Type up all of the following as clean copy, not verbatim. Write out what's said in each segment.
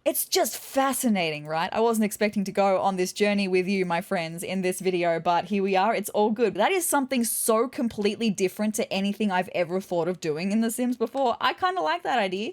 It's just fascinating, right? I wasn't expecting to go on this journey with you, my friends, in this video, but here we are. It's all good. That is something so completely different to anything I've ever thought of doing in The Sims before. I kind of like that idea.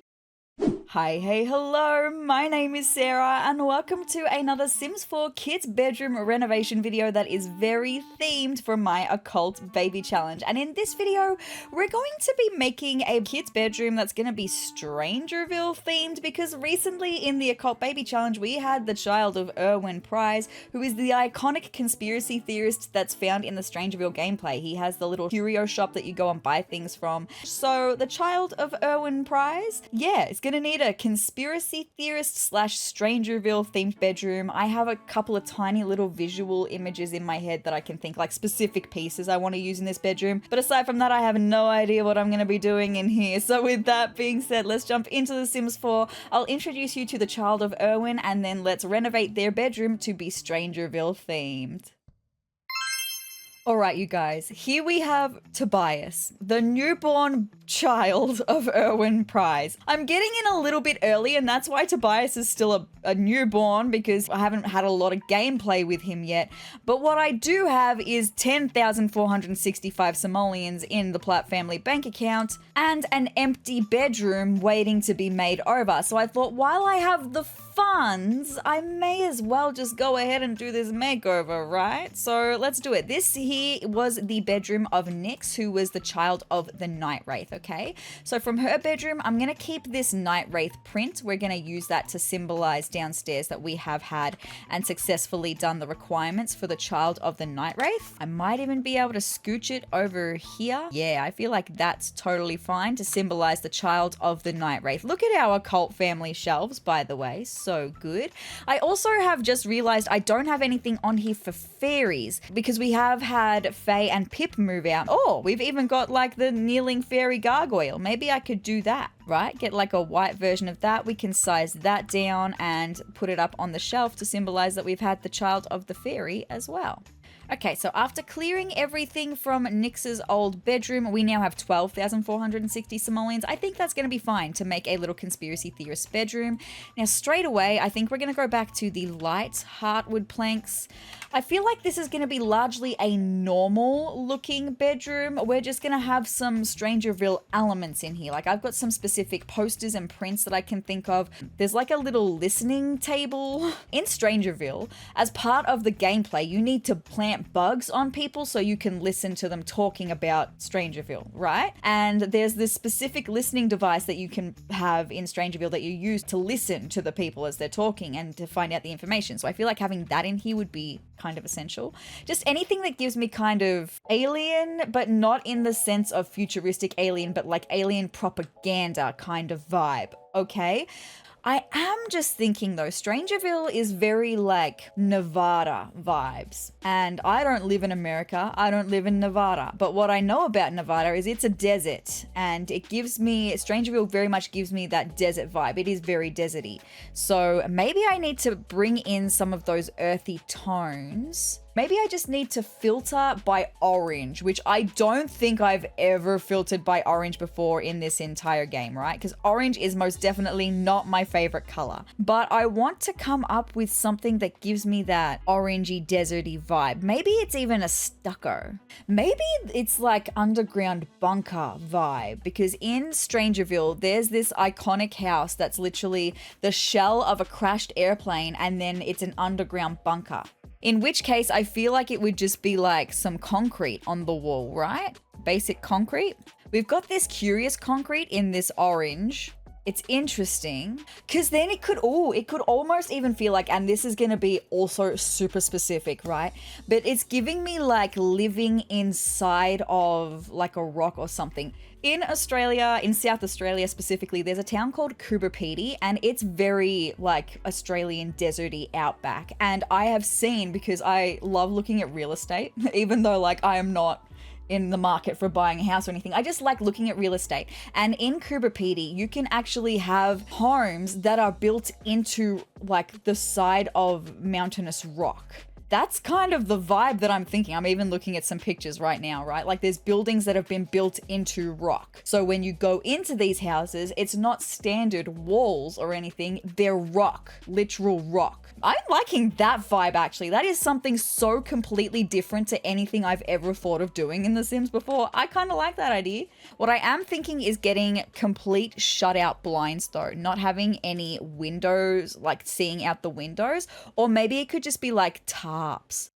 Hi, hey, hello, my name is Sarah and welcome to another Sims 4 Kids Bedroom renovation video that is very themed for my Occult Baby Challenge. And in this video, we're going to be making a kids bedroom that's going to be Strangerville themed because recently in the Occult Baby Challenge, we had the child of Erwin Prize, who is the iconic conspiracy theorist that's found in the Strangerville gameplay. He has the little curio shop that you go and buy things from. So the child of Erwin Prize, yeah, it's going to need a conspiracy theorist slash Strangerville themed bedroom. I have a couple of tiny little visual images in my head that I can think, like specific pieces I want to use in this bedroom. But aside from that, I have no idea what I'm going to be doing in here. So with that being said, let's jump into The Sims 4. I'll introduce you to the child of Erwin and then let's renovate their bedroom to be Strangerville themed. Alright, you guys, here we have Tobias, the newborn child of Erwin Prize. I'm getting in a little bit early and that's why Tobias is still a newborn, because I haven't had a lot of gameplay with him yet. But what I do have is 10,465 simoleons in the Platt family bank account and an empty bedroom waiting to be made over. So I thought, while I have the funds, I may as well just go ahead and do this makeover, right? So let's do it. This here was the bedroom of Nyx, who was the child of the Night Wraith, okay? So from her bedroom, I'm gonna keep this Night Wraith print. We're gonna use that to symbolize downstairs that we have had and successfully done the requirements for the child of the Night Wraith. I might even be able to scooch it over here. Yeah, I feel like that's totally fine to symbolize the child of the Night Wraith. Look at our occult family shelves, by the way. So good. I also have just realized I don't have anything on here for fairies because we have had Faye and Pip move out. Oh, we've even got like the kneeling fairy gargoyle. Maybe I could do that, right? Get like a white version of that. We can size that down and put it up on the shelf to symbolize that we've had the child of the fairy as well. Okay, so after clearing everything from Nyx's old bedroom, we now have 12,460 simoleons. I think that's going to be fine to make a little conspiracy theorist bedroom. Now, straight away, I think we're going to go back to the light heartwood planks. I feel like this is going to be largely a normal looking bedroom. We're just going to have some Strangerville elements in here. Like, I've got some specific posters and prints that I can think of. There's like a little listening table. In Strangerville, as part of the gameplay, you need to plant bugs on people so you can listen to them talking about Strangerville, right? And there's this specific listening device that you can have in Strangerville that you use to listen to the people as they're talking and to find out the information. So I feel like having that in here would be kind of essential. Just anything that gives me kind of alien, but not in the sense of futuristic alien, but like alien propaganda kind of vibe, okay? I am just thinking though, Strangerville is very like Nevada vibes. And I don't live in America, I don't live in Nevada. But what I know about Nevada is it's a desert and it gives me, Strangerville very much gives me that desert vibe. It is very deserty. So maybe I need to bring in some of those earthy tones. Maybe I just need to filter by orange, which I don't think I've ever filtered by orange before in this entire game, right? Because orange is most definitely not my favorite color. But I want to come up with something that gives me that orangey, deserty vibe. Maybe it's even a stucco. Maybe it's like underground bunker vibe, because in Strangerville, there's this iconic house that's literally the shell of a crashed airplane and then it's an underground bunker. In which case, I feel like it would just be like some concrete on the wall, right? Basic concrete. We've got this curious concrete in this orange. It's interesting because then it could almost even feel like, and this is going to be also super specific, right? But it's giving me like living inside of like a rock or something. In Australia, in South Australia specifically, there's a town called Coober and it's very like Australian deserty outback. And I have seen, because I love looking at real estate, even though like I am not in the market for buying a house or anything. I just like looking at real estate. And in Coober you can actually have homes that are built into like the side of mountainous rock. That's kind of the vibe that I'm thinking. I'm even looking at some pictures right now, right? Like there's buildings that have been built into rock. So when you go into these houses, it's not standard walls or anything. They're rock, literal rock. I'm liking that vibe actually. That is something so completely different to anything I've ever thought of doing in The Sims before. I kind of like that idea. What I am thinking is getting complete shut out blinds though, not having any windows, like seeing out the windows, or maybe it could just be like tarps.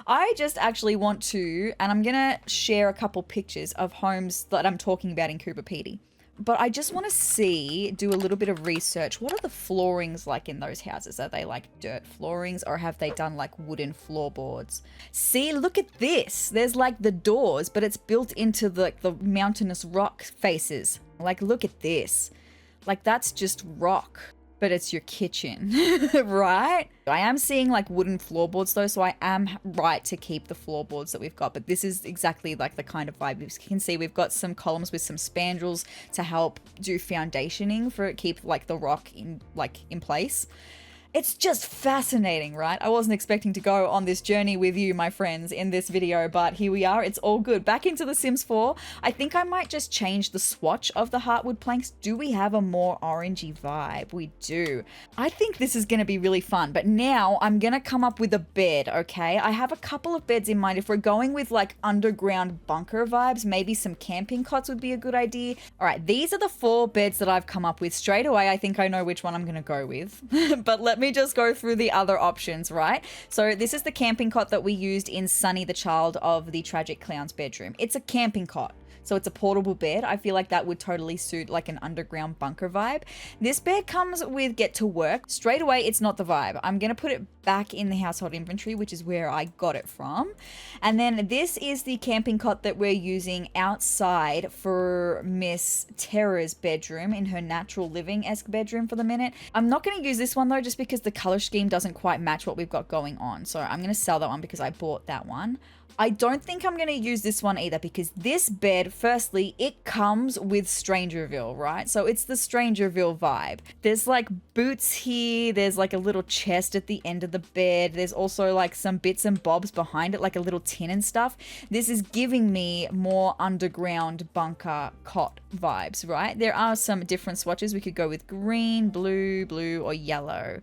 I just actually want to, and I'm gonna share a couple pictures of homes that I'm talking about in Cooper Pedy. But I just want to do a little bit of research. What are the floorings like in those houses? Are they like dirt floorings or have they done like wooden floorboards? See, look at this. There's like the doors, but it's built into the mountainous rock faces. Like, look at this. Like, that's just rock. But it's your kitchen, right? I am seeing like wooden floorboards though, so I am right to keep the floorboards that we've got, but this is exactly like the kind of vibe. You can see we've got some columns with some spandrels to help do foundationing for it, keep like the rock in place. It's just fascinating, right? I wasn't expecting to go on this journey with you, my friends, in this video, but here we are. It's all good. Back into The Sims 4. I think I might just change the swatch of the heartwood planks. Do we have a more orangey vibe? We do. I think this is going to be really fun, but now I'm going to come up with a bed, okay? I have a couple of beds in mind. If we're going with like underground bunker vibes, maybe some camping cots would be a good idea. All right, these are the 4 beds that I've come up with. Straight away, I think I know which one I'm going to go with, but let me just go through the other options, right? So this is the camping cot that we used in Sunny, the child of the tragic clown's bedroom. It's a camping cot. So it's a portable bed. I feel like that would totally suit like an underground bunker vibe. This bed comes with get to work. Straight away, it's not the vibe. I'm going to put it back in the household inventory, which is where I got it from. And then this is the camping cot that we're using outside for Miss Tara's bedroom in her natural living-esque bedroom for the minute. I'm not going to use this one though, just because the color scheme doesn't quite match what we've got going on. So I'm going to sell that one because I bought that one. I don't think I'm going to use this one either because this bed, firstly, it comes with Strangerville, right? So it's the Strangerville vibe. There's like boots here. There's like a little chest at the end of the bed. There's also like some bits and bobs behind it, like a little tin and stuff. This is giving me more underground bunker cot vibes, right? There are some different swatches. We could go with green, blue, or yellow.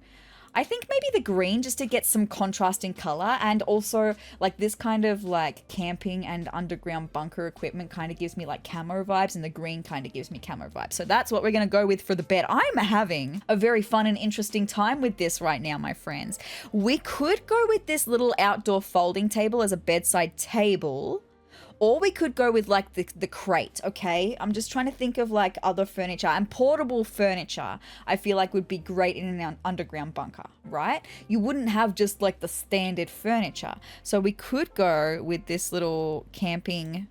I think maybe the green just to get some contrasting color, and also like this kind of like camping and underground bunker equipment kind of gives me like camo vibes, and the green kind of gives me camo vibes. So that's what we're going to go with for the bed. I'm having a very fun and interesting time with this right now, my friends. We could go with this little outdoor folding table as a bedside table. Or we could go with like the crate, okay? I'm just trying to think of like other furniture, and portable furniture I feel like would be great in an underground bunker, right? You wouldn't have just like the standard furniture. So we could go with this little camping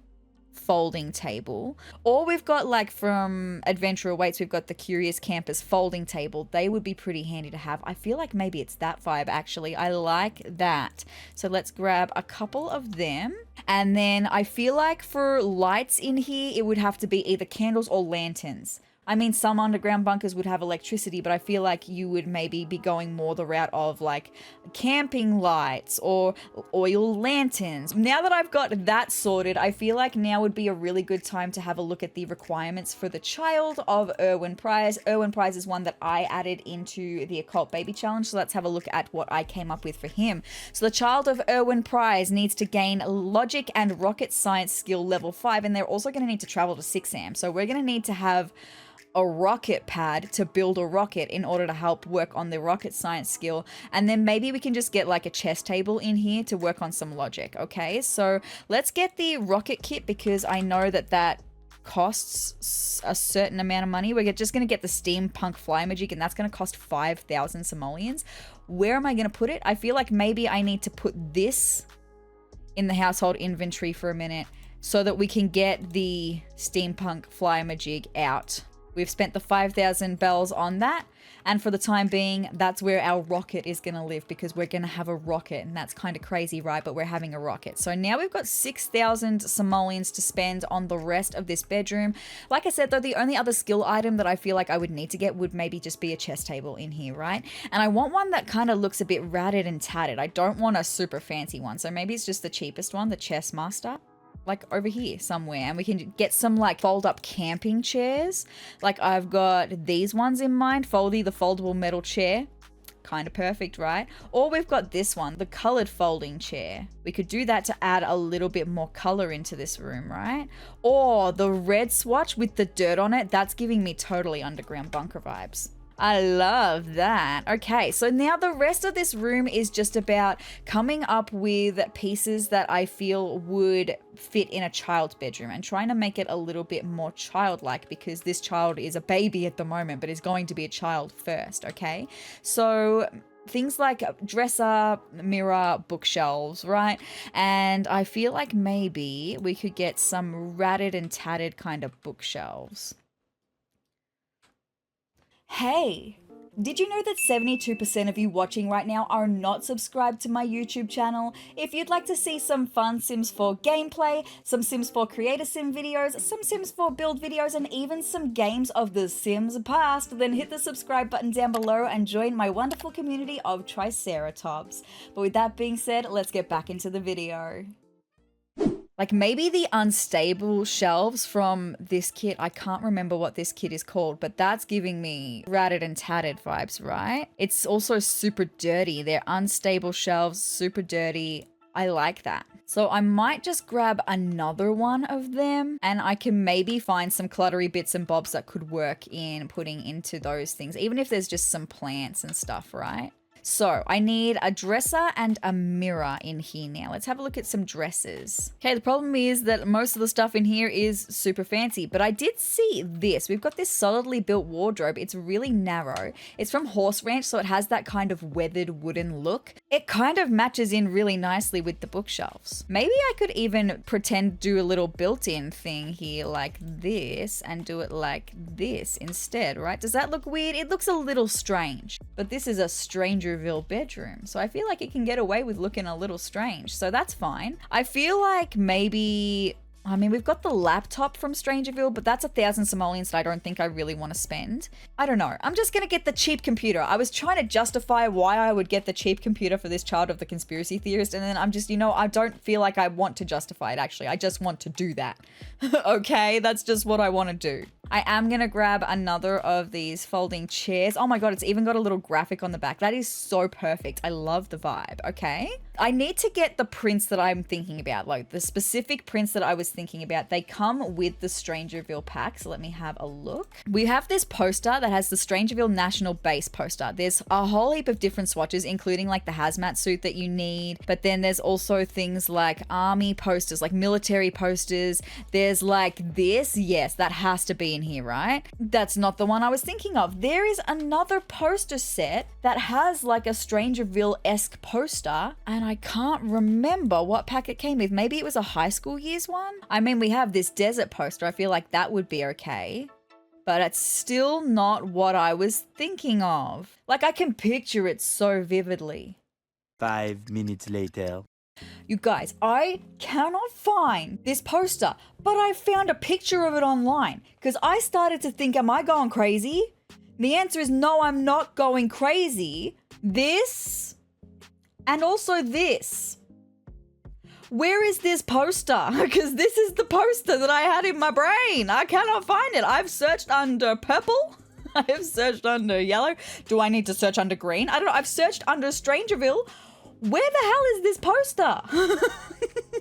folding table, or we've got like from Adventure Awaits, we've got the Curious Campers folding table. They would be pretty handy to have. I feel like maybe it's that vibe actually. I like that. So let's grab a couple of them. And then I feel like for lights in here, it would have to be either candles or lanterns. I mean, some underground bunkers would have electricity, but I feel like you would maybe be going more the route of like camping lights or oil lanterns. Now that I've got that sorted, I feel like now would be a really good time to have a look at the requirements for the child of Erwin Prize. Erwin Prize is one that I added into the Occult Baby Challenge, so let's have a look at what I came up with for him. So the child of Erwin Prize needs to gain logic and rocket science skill level 5, and they're also going to need to travel to 6am. So we're going to need to have a rocket pad to build a rocket in order to help work on the rocket science skill, and then maybe we can just get like a chess table in here to work on some logic. Okay, so let's get the rocket kit because I know that that costs a certain amount of money. We're just going to get the steampunk fly magic, and that's going to cost 5,000 simoleons. Where am I going to put it? I feel like maybe I need to put this in the household inventory for a minute so that we can get the steampunk fly magic out We've spent the 5,000 bells on that. And for the time being, that's where our rocket is going to live, because we're going to have a rocket. And that's kind of crazy, right? But we're having a rocket. So now we've got 6,000 simoleons to spend on the rest of this bedroom. Like I said, though, the only other skill item that I feel like I would need to get would maybe just be a chess table in here, right? And I want one that kind of looks a bit ratted and tatted. I don't want a super fancy one. So maybe it's just the cheapest one, the Chess Master. Like over here somewhere, and we can get some like fold up camping chairs. Like I've got these ones in mind. Foldy, the foldable metal chair. Kind of perfect, right? Or we've got this one, the colored folding chair. We could do that to add a little bit more color into this room, right? Or the red swatch with the dirt on it. That's giving me totally underground bunker vibes. I love that. Okay, so now the rest of this room is just about coming up with pieces that I feel would fit in a child's bedroom and trying to make it a little bit more childlike, because this child is a baby at the moment, but is going to be a child first, okay? So things like dresser, mirror, bookshelves, right? And I feel like maybe we could get some ratted and tatted kind of bookshelves. Hey, did you know that 72% of you watching right now are not subscribed to my YouTube channel? If you'd like to see some fun Sims 4 gameplay, some Sims 4 creator sim videos, some Sims 4 build videos, and even some games of the Sims past, then hit the subscribe button down below and join my wonderful community of Triceratops. But with that being said, let's get back into the video. Like maybe the unstable shelves from this kit. I can't remember what this kit is called, but that's giving me ratted and tatted vibes, right? It's also super dirty. They're unstable shelves, super dirty. I like that. So I might just grab another one of them, and I can maybe find some cluttery bits and bobs that could work in putting into those things, even if there's just some plants and stuff, right? So I need a dresser and a mirror in here now. Let's have a look at some dresses. Okay, the problem is that most of the stuff in here is super fancy, but I did see this. We've got this solidly built wardrobe. It's really narrow. It's from Horse Ranch, so it has that kind of weathered wooden look. It kind of matches in really nicely with the bookshelves. Maybe I could even pretend do a little built-in thing here like this and do it like this instead, right? Does that look weird? It looks a little strange, but this is a Strangerville bedroom, so I feel like it can get away with looking a little strange, so that's fine. I feel like maybe, I mean, we've got the laptop from Strangerville, but that's 1,000 simoleons that I don't think I really want to spend. I don't know. I'm just going to get the cheap computer. I was trying to justify why I would get the cheap computer for this child of the conspiracy theorist, and then I'm just, you know, I don't feel like I want to justify it, actually. I just want to do that. Okay, that's just what I want to do. I am going to grab another of these folding chairs. Oh my god, it's even got a little graphic on the back. That is so perfect. I love the vibe, okay? I need to get the prints that I'm thinking about, like the specific prints that I was thinking about. They come with the Strangerville pack, so let me have a look. We have this poster that has the Strangerville National Base poster. There's a whole heap of different swatches, including like the hazmat suit that you need, but then there's also things like army posters, like military posters. There's like this. Yes, that has to be in here, right? That's not the one I was thinking of. There is another poster set that has like a Strangerville-esque poster, and I can't remember what pack it came with. Maybe it was a high school years one? I mean, we have this desert poster. I feel like that would be okay, but it's still not what I was thinking of. Like, I can picture it so vividly. 5 minutes later. You guys, I cannot find this poster, but I found a picture of it online because I started to think, am I going crazy? The answer is no, I'm not going crazy. This and also this. Where is this poster? Because this is the poster that I had in my brain. I cannot find it. I've searched under purple. I have searched under yellow. Do I need to search under green? I don't know. I've searched under Strangerville. Where the hell is this poster?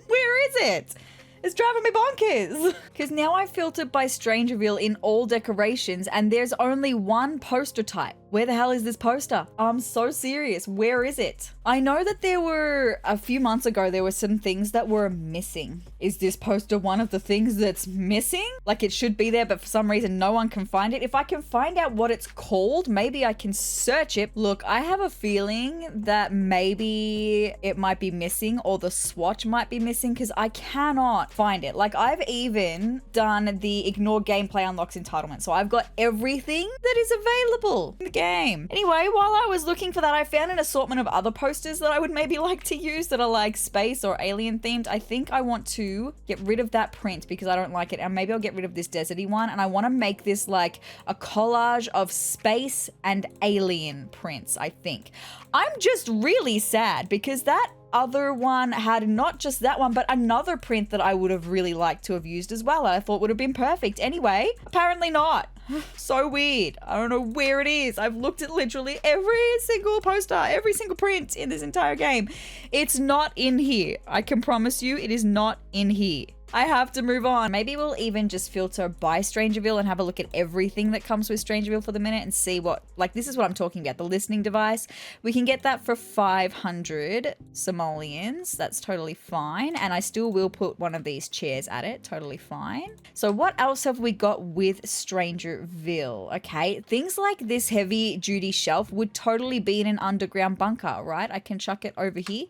Where is it? It's driving me bonkers. Because now I've filtered by Strangerville in all decorations, and there's only one poster type. Where the hell is this poster? I'm so serious. Where is it? I know that there were, a few months ago, there were some things that were missing. Is this poster one of the things that's missing? Like it should be there, but for some reason no one can find it. If I can find out what it's called, maybe I can search it. Look, I have a feeling that maybe it might be missing or the swatch might be missing because I cannot find it. Like I've even done the ignore gameplay unlocks entitlement. So I've got everything that is available in the game. Anyway, while I was looking for that, I found an assortment of other posters that I would maybe like to use that are like space or alien themed. I think I want to get rid of that print because I don't like it, and maybe I'll get rid of this deserty one, and I want to make this like a collage of space and alien prints. I think I'm just really sad because that other one had not just that one, but another print that I would have really liked to have used as well. I thought would have been perfect. Anyway, apparently not. So weird. I don't know where it is. I've looked at literally every single poster, every single print in this entire game. It's not in here. I can promise you it is not in here. I have to move on. Maybe we'll even just filter by Strangerville and have a look at everything that comes with Strangerville for the minute and see what, like this is what I'm talking about, the listening device. We can get that for 500 simoleons. That's totally fine. And I still will put one of these chairs at it. Totally fine. So what else have we got with Strangerville? Okay, things like this heavy duty shelf would totally be in an underground bunker, right? I can chuck it over here.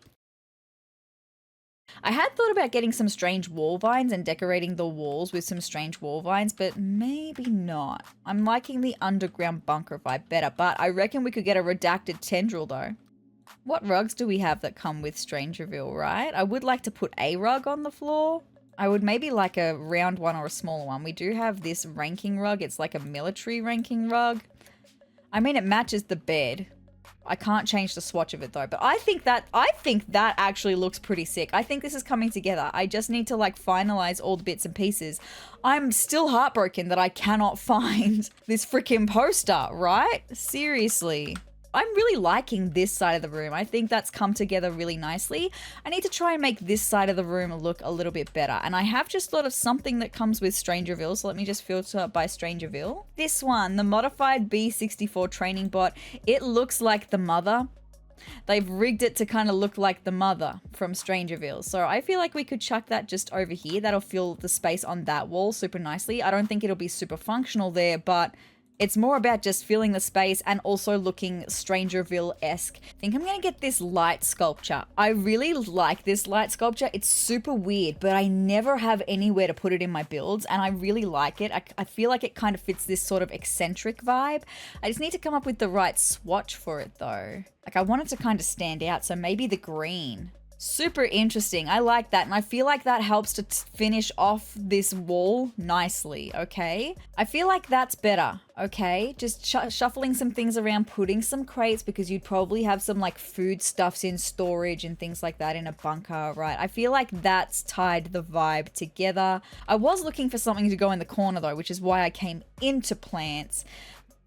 I had thought about getting some strange wall vines and decorating the walls with some strange wall vines, but maybe not. I'm liking the underground bunker vibe better, but I reckon we could get a redacted tendril though. What rugs do we have that come with Strangerville, right? I would like to put a rug on the floor. I would maybe like a round one or a smaller one. We do have this ranking rug. It's like a military ranking rug. I mean, it matches the bed. I can't change the swatch of it though, but I think that actually looks pretty sick. I think this is coming together. I just need to like finalize all the bits and pieces. I'm still heartbroken that I cannot find this freaking poster, right? Seriously. I'm really liking this side of the room. I think that's come together really nicely. I need to try and make this side of the room look a little bit better. And I have just thought of something that comes with Strangerville. So let me just filter by Strangerville. This one, the modified B64 training bot. It looks like the mother. They've rigged it to kind of look like the mother from Strangerville. So I feel like we could chuck that just over here. That'll fill the space on that wall super nicely. I don't think it'll be super functional there, but it's more about just filling the space and also looking Strangerville-esque. I think I'm going to get this light sculpture. I really like this light sculpture. It's super weird, but I never have anywhere to put it in my builds, and I really like it. I feel like it kind of fits this sort of eccentric vibe. I just need to come up with the right swatch for it, though. Like, I want it to kind of stand out, so maybe the green. Super interesting. I like that, and I feel like that helps to finish off this wall nicely, okay? I feel like that's better, okay? Just shuffling some things around, putting some crates, because you'd probably have some like food stuffs in storage and things like that in a bunker, right? I feel like that's tied the vibe together. I was looking for something to go in the corner though, which is why I came into plants.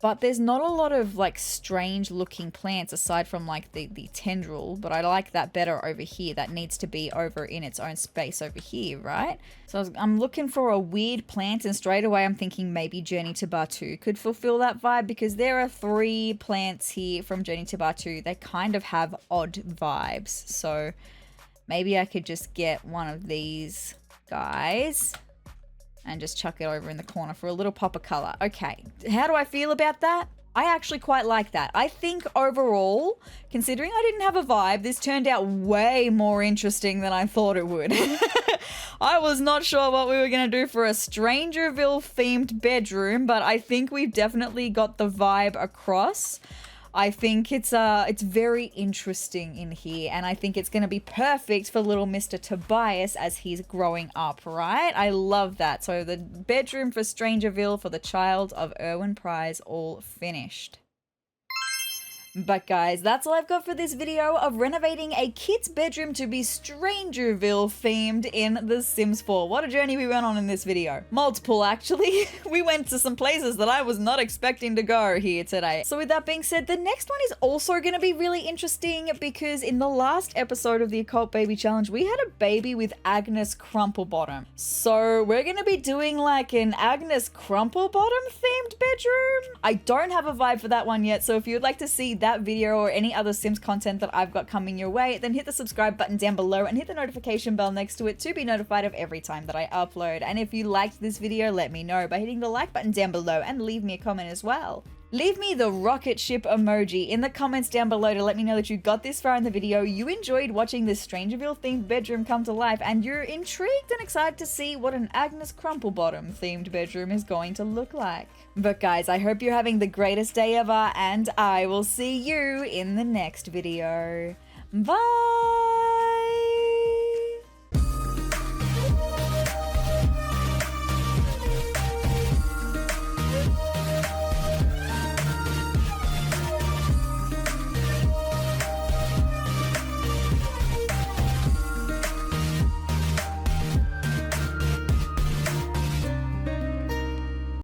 But there's not a lot of like strange looking plants aside from like the tendril, but I like that better over here. That needs to be over in its own space over here, right? So I'm looking for a weird plant, and straight away I'm thinking maybe Journey to Batu could fulfill that vibe, because there are 3 plants here from Journey to Batu. They kind of have odd vibes. So maybe I could just get one of these guys and just chuck it over in the corner for a little pop of color. Okay, how do I feel about that? I actually quite like that. I think overall, considering I didn't have a vibe, this turned out way more interesting than I thought it would. I was not sure what we were going to do for a Strangerville themed bedroom, but I think we've definitely got the vibe across. I think it's very interesting in here, and I think it's going to be perfect for little Mr. Tobias as he's growing up, right? I love that. So the bedroom for Strangerville for the child of Erwin Prize all finished. But guys, that's all I've got for this video of renovating a kid's bedroom to be Strangerville themed in The Sims 4. What a journey we went on in this video. Multiple, actually. We went to some places that I was not expecting to go here today. So with that being said, the next one is also going to be really interesting because in the last episode of the Occult Baby Challenge, we had a baby with Agnes Crumplebottom. So we're going to be doing like an Agnes Crumplebottom themed bedroom. I don't have a vibe for that one yet, so if you'd like to see that video or any other Sims content that I've got coming your way, then hit the subscribe button down below and hit the notification bell next to it to be notified of every time that I upload. And if you liked this video, let me know by hitting the like button down below and leave me a comment as well. Leave me the rocket ship emoji in the comments down below to let me know that you got this far in the video, you enjoyed watching this Strangerville themed bedroom come to life, and you're intrigued and excited to see what an Agnes Crumplebottom themed bedroom is going to look like. But guys, I hope you're having the greatest day ever, and I will see you in the next video. Bye!